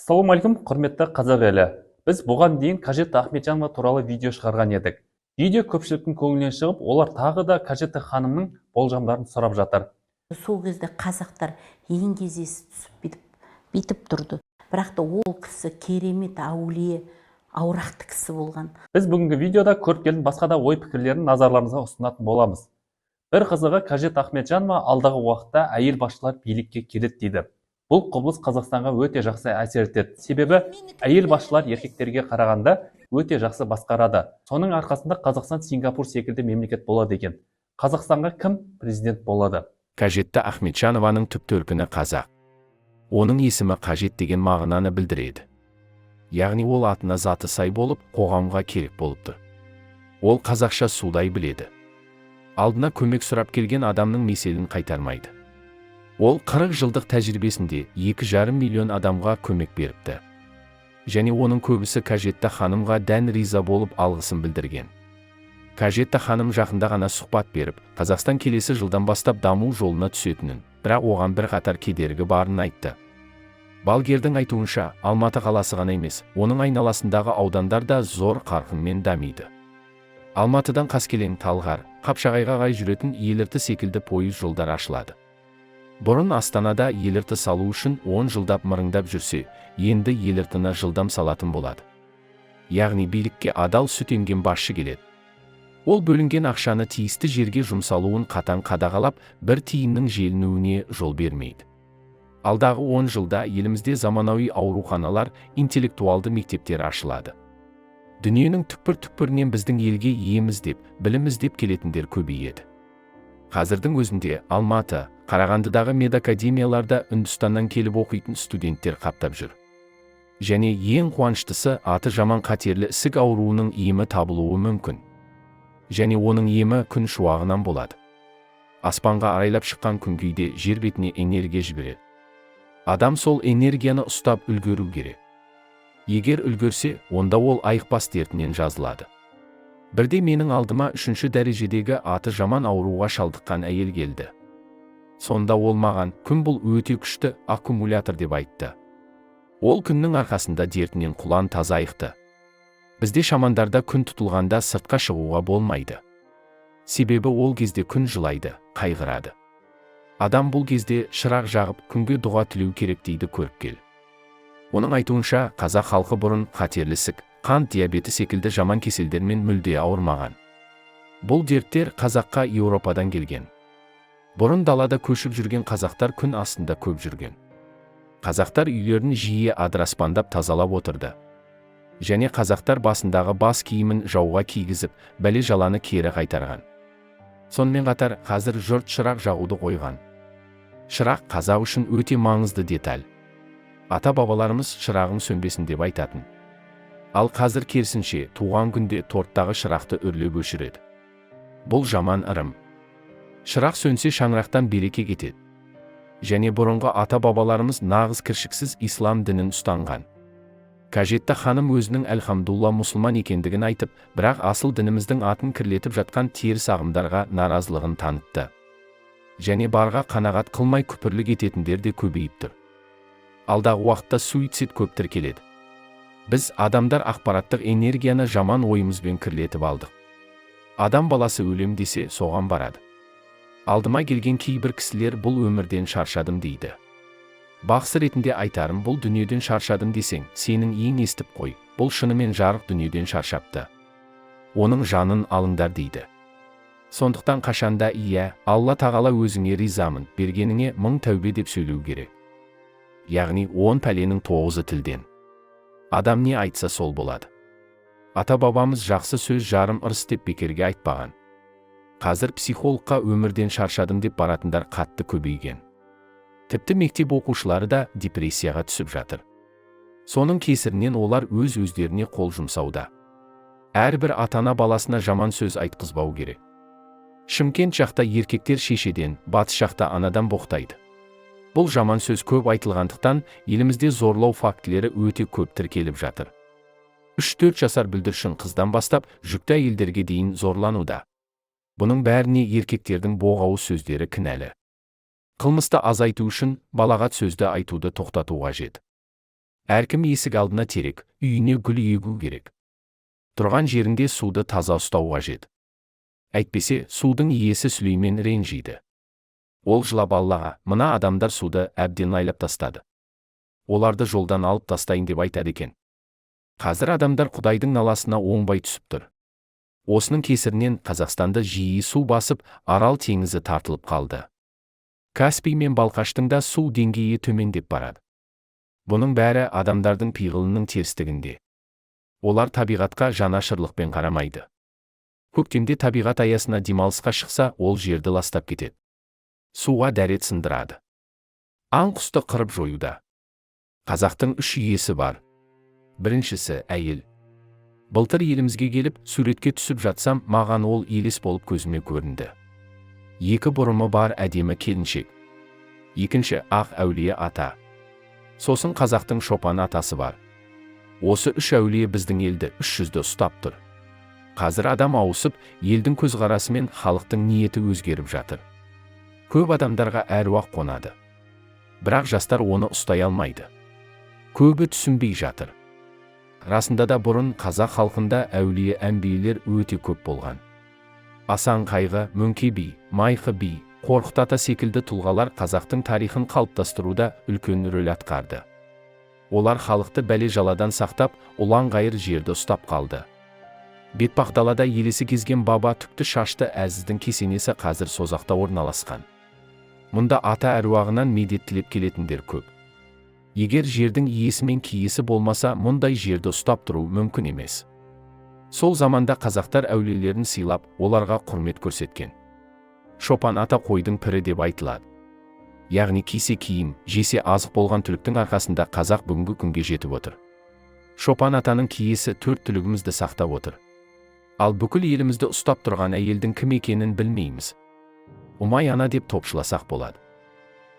Ассалаумағалейкум, құрметті қазақ елі. Біз бұған дейін Қажетті Ахметжанова туралы видео шығарған едік. Видео көпшіліктің көңілінен шығып, олар тағы да Қажетті ханымның болжамдарын сұрап жатыр. Сол кезде қазақтар еңгезесі түсіп бүйтіп тұрды. Бірақ та ол кісі керемет әулие, аурақты кісі болған. Біз бүгінгі видеода көріпкелдің басқа да ой пікірлерін назарларыңызға ұсынатын боламыз. Бір қызығы, Қажетті Ахметжанова алдағы уақытта әйел басшылар билікке келеді дейді. Бұл құбылыс Қазақстанға өте жақсы әсер етеді. Себебі әйел басшылар еркектерге қарағанда өте жақсы басқарады. Соның арқасында Қазақстан Сингапур секілді мемлекет болады екен. Қазақстанға кім президент болады? Қажетті Ахметжанованың түп төркіні қазақ. Оның есімі қажет деген мағынаны білдіреді. Яғни ол атына заты сай болып, қоғамға керек болыпты. Ол қазақша судай біледі. Алдына көмек сұрап келген адамның меселін қайтармайды. Ол 40 жылдық тәжірибесінде 2,5 миллион адамға көмек беріпті. Және оның көбісі Қажетті ханымға дән риза болып алғысын білдірген. Қажетті ханым жақында ғана сұхбат беріп, Қазақстан келесі жылдан бастап даму жолына түсетінін, бірақ оған бірқатар кедергі барын айтты. Балгердің айтуынша, Алматы қаласы ғана емес, оның айналасындағы аудандар да зор қарқынмен дамиды. Алматыдан Қаскелең, Талғар, Қапшағайға қарай жүретін елірті секілді пойыз жолдар ашылады. Бұрын Астанада елірті салу үшін 10 жылдап мырыңдап жүрсе, енді еліртіні жылдам салатын болады. Яғни билікке адал сүт емген басшы келеді. Ол бөлінген ақшаны тиісті жерге жұмсалуын қатаң қадағалап, бір тиынның желінуіне жол бермейді. Алдағы 10 жылда елімізде заманауи ауруханалар, интеллектуалды мектептер ашылады. Дүниенің түкпір-түкпірінен біздің елге ем іздеп, білім іздеп келетіндер көбейеді. Қазірдің өзінде Алматы, Қарағандыдағы медакадемияларда Үндістаннан келіп оқитын студенттер қаптап жүр. Және ең қуаныштысы, аты жаман қатерлі ісік ауруының емі табылуы мүмкін. Және оның емі күн шуағынан болады. Аспанға арайлап шыққан күнгейде жер бетіне энергия жібереді. Адам сол энергияны ұстап үлгеру керек. Егер үлгерсе, онда ол айықпас дертінен жазылады. Бірде менің алдыма 3-ші дәрежедегі аты жаман ауруға шалдыққан әйел келді. Сонда ол маған, күн бұл өте күшті аккумулятор деп айтты. Ол күннің арқасында дертінен құлан таза айықты. Бізде шамандарда күн тұтылғанда сыртқа шығуға болмайды. Себебі ол кезде күн жылайды, қайғырады. Адам бұл кезде шырақ жағып, күнге дұға тілеу керек дейді көріпкел. Оның айтуынша, қазақ халқы бұрын қатерлі ісік, қант диабеті секілді жаман кеселдермен мүлде ауырмаған. Бұл дерттер қазаққа Еуропадан келген. Бұрын далада көшіп жүрген қазақтар күн астында көп жүрген. Қазақтар үйлерін жиі адыраспандап тазалап отырды. Және қазақтар басындағы бас киімін жауға кигізіп, бәле жаланы кері қайтарған. Сонымен қатар, қазір жұрт шырақ жағуды қойған. Шырақ қазақ үшін өте маңызды деталь. Ата-бабаларымыз шырағың сөнбесін деп айтатын. Ал қазір керісінше, туған күнде торттағы шырақты үрлеп өшіреді. Бұл жаман ырым. Шырақ сөнсе шаңырақтан береке кетеді. Және бұрынғы ата-бабаларымыз нағыз кіршіксіз ислам дінін ұстанған. Қажетті ханым өзінің әлхамдулла мұсылман екендігін айтып, бірақ асыл дініміздің атын кірлетіп жатқан теріс ағымдарға наразылығын танытты. Және барға қанағат қылмай күпірлік ететіндер де көбейіп тұр. Алдағы уақытта суицид көп тіркеледі. Біз адамдар ақпараттық энергияны жаман ойымызбен кірлетіп алдық. Адам баласы өлем десе соған барады. Алдыма келген кейбір кісілер бұл өмірден шаршадым дейді. Бақсы ретінде айтарым, бұл дүниеден шаршадым десең, сенің ең естіп қой, бұл шынымен жарық дүниеден шаршапты. Оның жанын алыңдар дейді. Сондықтан қашанда ия, Алла тағала өзіңе ризамын, бергеніңе 1000 тәубе деп сөйлеу керек. Яғни 10 пәленің 9-ы тілден. Адам не айтса сол болады. Ата-бабамыз жақсы сөз жарым ырыс деп бекерге айтпаған. Қазір психологқа өмірден шаршадым деп баратындар қатты көбейген. Тіпті мектеп оқушылары да депрессияға түсіп жатыр. Соның кесірінен олар өз-өздеріне қол жұмсауда. Әрбір ата-ана баласына жаман сөз айтқызбау керек. Шымкент жақта еркектер шешеден, батыс жақта анадан боқтайды. Бұл жаман сөз көп айтылғандықтан, елімізде зорлау фактілері өте көп тіркеліп жатыр. 3-4 жасар бүлдіршін қыздан бастап, жүкті әйелдерге дейін зорлануда. Бұның бәріне еркектердің боғауыз сөздері кінәлі. Қылмысты азайту үшін балағат сөзді айтуды тоқтату қажет. Әркім есік алдына терек, үйіне гүл егу керек. Тұрған жерінде суды таза ұстау қажет. Әйтпесе, судың иесі Сүлеймен ренжиді. Ол жылап Аллаға, мына адамдар суды әбден лайлап тастады. Оларды жолдан алып тастайын деп айтады екен. Қазір адамдар Құдайдың наласына оңбай түсіп тұр. Осының кесірінен Қазақстанды жиі су басып, Арал теңізі тартылып қалды. Каспий мен Балқаштың да су деңгейі төмендеп барады. Бұның бәрі адамдардың пиғылының терістігінде. Олар табиғатқа жанашырлықпен қарамайды. Көктемде табиғат аясына демалысқа шықса, ол жерді ластап кетеді. Суға дәрет сындырады. Аң-құсты қырып жоюда. Қазақтың 3 иесі бар. Біріншісі әйел. Былтыр елімізге келіп, суретке түсіп жатсам, маған ол елес болып көзіме көрінді. 2 бұрымы бар әдемі келіншек. Екінші ақ әулие ата. Сосын қазақтың Шопан атасы бар. Осы 3 әулие біздің елді 300-ді ұстап тұр. Қазір адам ауысып, елдің көзқарасы мен халықтың ниеті өзгеріп жатыр. Көп адамдарға әруақ қонады. Бірақ жастар оны ұстай алмайды. Көбі түсінбей жатыр. Расында да бұрын қазақ халқында әулие әмбиелер өте көп болған. Асан Қайғы, Мөңке би, Майқы би, Қорқыт ата секілді тұлғалар қазақтың тарихын қалыптастыруда үлкен рөл атқарды. Олар халықты бәле-жаладан сақтап, ұлан-ғайыр жерді ұстап қалды. Бетпақдалада елесі кезген баба түкті шашты әзіздің кесенесі қазір Созақта орналасқан. Мұнда ата әруағынан медет тілеп келетіндер көп. Егер жердің иесі мен киесі болмаса, мұндай жерді ұстап тұру мүмкін емес. Сол заманда қазақтар әулиелерін сыйлап, оларға құрмет көрсеткен. Шопан ата қойдың пірі деп айтылады. Яғни кисе киім, жесе азық болған түліктің арқасында қазақ бүгінгі күнге жетіп отыр. Шопан атаның киесі 4 түлігімізді сақтап отыр. Ал бүкіл елімізді ұстап тұрған әйелдің кім екенін білмейміз. Ұмай ана деп топшыласақ болады.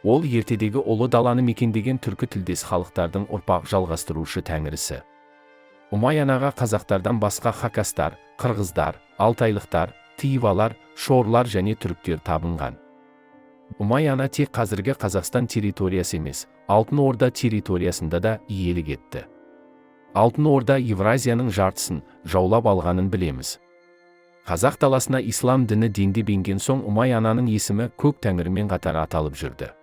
Ол ертедегі ұлы даланы мекендеген түркі тілдес халықтардың ұрпақ жалғастырушы тәңірісі. Ұмай анаға қазақтардан басқа хакастар, қырғыздар, алтайлықтар, тыйвалар, шорлар және түріктер табынған. Ұмай ана тек қазіргі Қазақстан территориясы емес, Алтын Орда территориясында да иелік етті. Алтын Орда Евразияның жартысын жаулап алғанын білеміз. Қазақ даласына ислам діні дендеп енген соң Ұмай ананың есімі көк тәңірмен қатар аталып жүрді.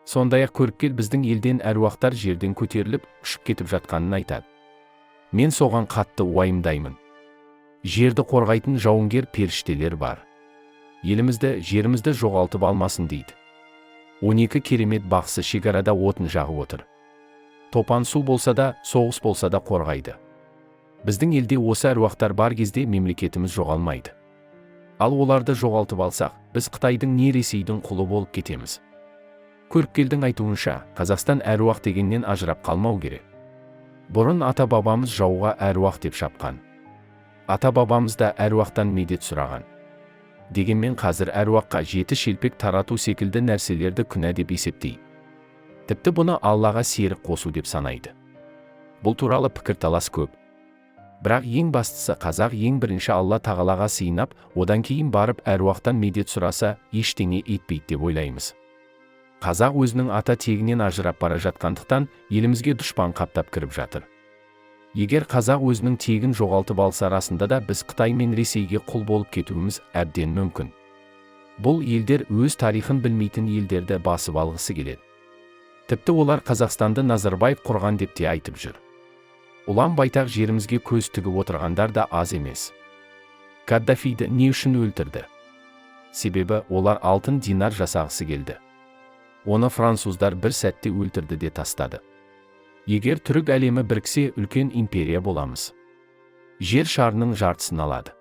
Сондай-ақ көріпкел біздің елден әруақтар жерден көтеріліп, ұшып кетіп жатқанын айтады. Мен соған қатты уайымдаймын. Жерді қорғайтын жауынгер періштелер бар. Елімізді, жерімізді жоғалтып алмасын дейді. 12 керемет бақсы шекарада отын жағып отыр. Топан су болса да, соғыс болса да қорғайды. Біздің елде осы әруақтар бар кезде мемлекетіміз жоғалмайды. Ал оларды жоғалтып алсақ, біз Қытайдың не Ресейдің құлы болып кетеміз. Көріпкелдің айтуынша, Қазақстан әруақ дегеннен ажырап қалмау керек. Бұрын ата-бабамыз жауға әруақ деп шапқан. Ата-бабамыз да әруақтан медет сұраған. Дегенмен қазір әруаққа 7 шелпек тарату секілді нәрселерді күнә деп есептейді. Тіпті бұны Аллаға серік қосу деп санайды. Бұл туралы пікірталас көп. Бірақ ең бастысы қазақ ең бірінші Алла тағалаға сыйынап, одан кейін барып әруақтан медет сұраса, ештеңе етпейді деп ойлаймыз. Қазақ өзінің ата тегінен ажырап бара жатқандықтан елімізге дұшпан қаптап кіріп жатыр. Егер қазақ өзінің тегін жоғалтып алса, расында да біз Қытай мен Ресейге құл болып кетуіміз әбден мүмкін. Бұл елдер өз тарихын білмейтін елдерді басып алғысы келеді. Тіпті олар Қазақстанды Назарбаев құрған деп те айтып жүр. Ұлан байтақ жерімізге көз тігіп отырғандар да аз емес. Каддафиді не үшін өлтірді? Себебі олар алтын динар жасағысы келді. Оны француздар бір сәтте өлтірді де тастады. Егер түрік әлемі біріксе, үлкен империя боламыз. Жер шарының жартысын алады.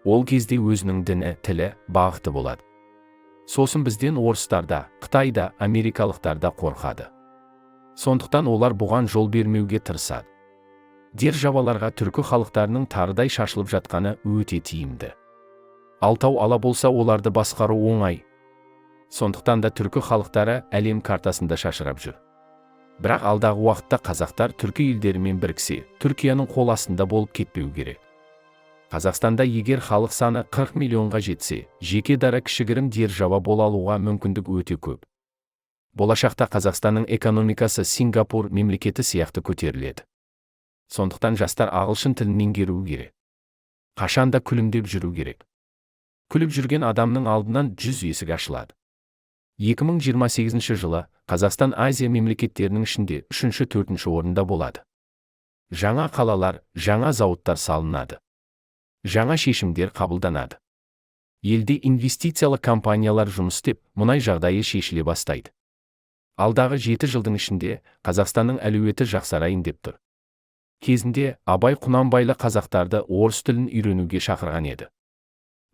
Ол кезде өзінің діні, тілі, бағыты болады. Сосын бізден орыстарда, Қытайда, америкалықтарда қорқады. Сондықтан олар бұған жол бермеуге тырысады. Державаларға түркі халықтарының тарыдай шашылып жатқаны өте тиімді. Алтау ала болса, оларды басқару оңай. Сондықтан да түркі халықтары әлем картасында шашырап жүр. Бірақ алдағы уақытта қазақтар түркі елдерімен біріксе, Түркияның қол астында болып кетпеу керек. Қазақстанда егер халық саны 40 миллионға жетсе, жеке дара кішігірім держава бола алуға мүмкіндік өте көп. Болашақта Қазақстанның экономикасы Сингапур мемлекеті сияқты көтеріледі. Сондықтан жастар ағылшын тілін меңгеруі керек. Қашанда күлімдеп жүру керек. Күліп жүрген адамның алдынан 100 есік ашылады. 2028 жылы Қазақстан Азия мемлекеттерінің ішінде 3-4 орында болады. Жаңа қалалар, жаңа зауыттар салынады. Жаңа шешімдер қабылданады. Елде инвестициялық компаниялар жұмыс істеп, мұнай жағдайы шешіле бастайды. Алдағы 7 жылдың ішінде Қазақстанның әлеуеті жақсарайын деп тұр. Кезінде Абай Құнанбайлы қазақтарды орыс тілін үйренуге шақырған еді.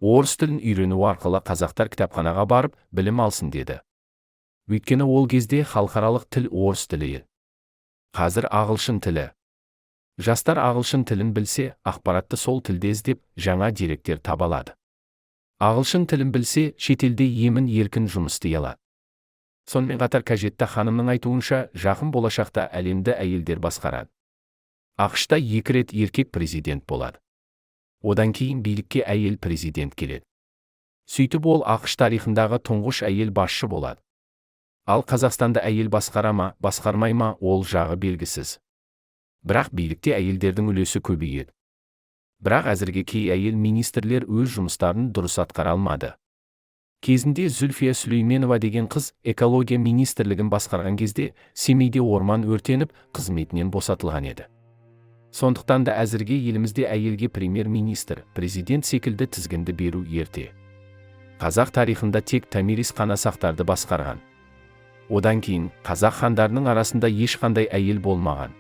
Орыс тілін үйрену арқылы қазақтар кітапханаға барып білім алсын деді. Өйткені ол кезде халықаралық тіл орыс тілі. Қазір ағылшын тілі. Жастар ағылшын тілін білсе, ақпаратты сол тілде іздеп, жаңа деректер таба алады. Ағылшын тілін білсе, шетелде емін-еркін жұмыс істей алады. Сонымен қатар Қажетті ханымның айтуынша, жақын болашақта әлемді әйелдер басқарады. ақш-та 2 рет еркек президент болады. Одан кейін билікке әйел президент келеді. Сөйтіп ол ақш тарихындағы тұңғыш әйел басшы болады. Ал Қазақстанда әйел басқара ма, басқармай ма, ол жағы белгісіз. Бірақ билікте әйелдердің үлесі көбейеді. Бірақ әзірге кей әйел министрлер өз жұмыстарын дұрыс атқара алмады. Кезінде Зүлфия Сүлейменова деген қыз экология министрлігін басқарған кезде Семейде орман өртеніп, қызметінен босатылған еді. Сондықтан да әзірге елімізде әйелге премьер-министр, президент секілді тізгінді беру ерте. Қазақ тарихында тек Томирис қана сақтарды басқарған. Одан кейін қазақ хандарының арасында ешқандай әйел болмаған.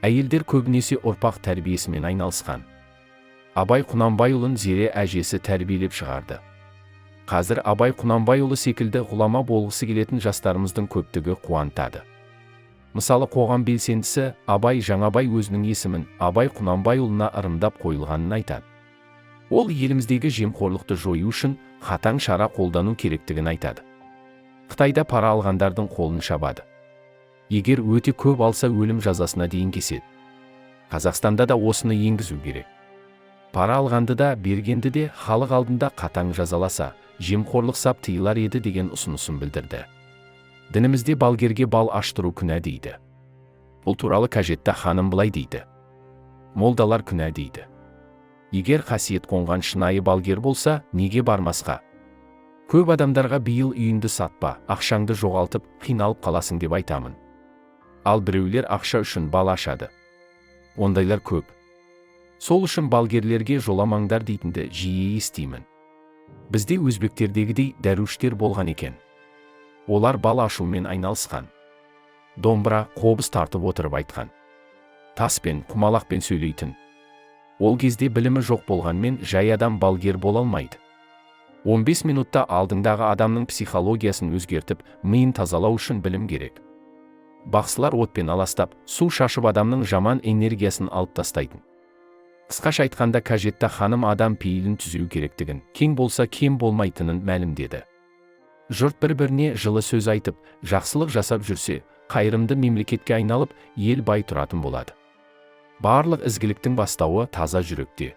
Әйелдер көбінесе ұрпақ тәрбиесімен айналысқан. Абай Құнанбайұлын Зере әжесі тәрбиелеп шығарды. Қазір Абай Құнанбайұлы секілді ғұлама болғысы келетін жастарымыздың көптігі қуантады. Мысалы қоғам белсендісі Абай Жаңабай өзінің есімін Абай Құнанбайұлына ырымдап қойылғанын айтады. Ол еліміздегі жемқорлықты жою үшін қатаң шара қолдану керектігін айтады. Қытайда пара алғандардың қолын шабады. Егер өте көп алса өлім жазасына дейін кеседі. Қазақстанда да осыны енгізу керек. Пара алғанды да бергенді де халық алдында қатаң жазаласа, жемқорлық сап тыйылар еді деген ұсынысын білдірді. Дінімізде балгерге бал аштыру күнә дейді. Бұл туралы Қажетті ханым былай дейді. Молдалар күнә дейді. Егер қасиет қонған шынайы балгер болса, неге бармасқа? Көп адамдарға биыл үйінді сатпа, ақшаңды жоғалтып, қиналып қаласың деп айтамын. Ал біреулер ақша үшін бал ашады. Ондайлар көп. Сол үшін балгерлерге жоламаңдар дейтінді жиі естимін. Бізде өзбектердегідей дәруштер болған екен. Олар бал ашумен айналысқан. Домбыра, қобыз тартып отырып айтқан. Таспен, құмалақпен сөйлейтін. Ол кезде білімі жоқ болғанмен жай адам балгер бола алмайды. 15 минутта алдыңдағы адамның психологиясын өзгертіп, миын тазалау үшін білім керек. Бақсылар отпен аластап, су шашып адамның жаман энергиясын алып тастайтын. Қысқаша айтқанда Қажетті ханым адам пейілін түзеу керектігін, кең болса кем болмайтынын мәлімдеді. Жұрт бір-біріне жылы сөз айтып, жақсылық жасап жүрсе, қайырымды мемлекетке айналып, ел бай тұратын болады. Барлық ізгіліктің бастауы таза жүректе.